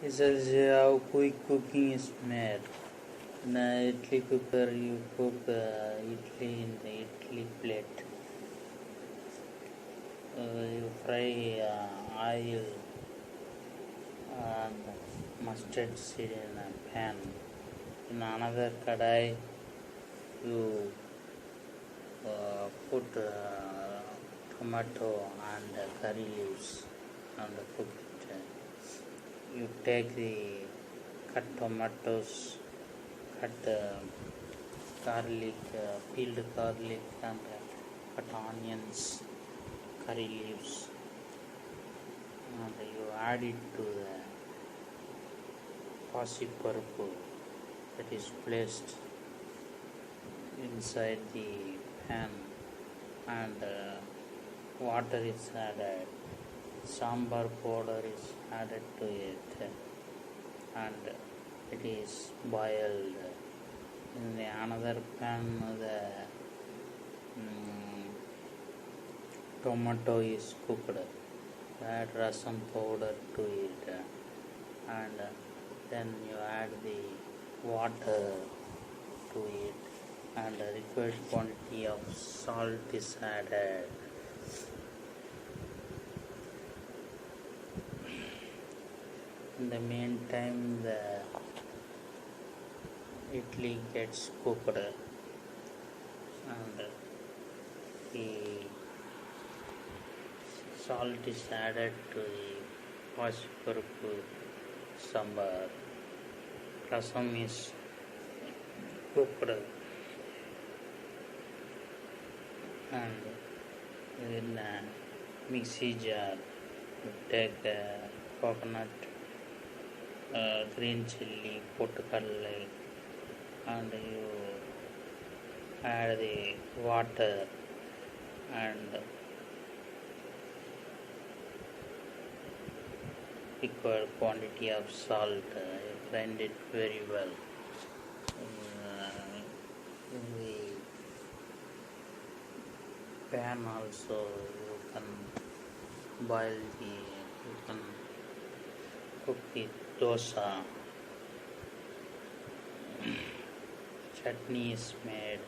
This is how quick cooking is made. In a idli cooker, you cook idli in the idli plate. You fry oil and mustard seed in a pan. In another kadai, you put tomato and curry leaves and cook it. You take the cut tomatoes, cut garlic, peeled garlic and cut onions, curry leaves, and you add it to the pachapayaru that is placed inside the pan, and water is added, sambar powder is added to it, and it is boiled. In the another pan, the tomato is cooked. Add rasam powder to it, and then you add the water to it, and the required quantity of salt is added. In the meantime, the idli gets cooked, and the salt is added to the pachapayaru sambar. Rasam is cooked, and in a mixie jar you take coconut, green chilli, pottukadalai, and you add the water and required quantity of salt. You blend it very well. In the pan also you can cook the dosa. Chutney is made,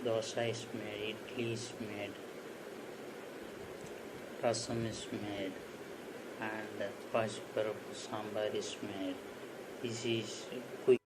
dosa is made, idli is made, rasam is made, and pachapayaru sambar is made. This is quick.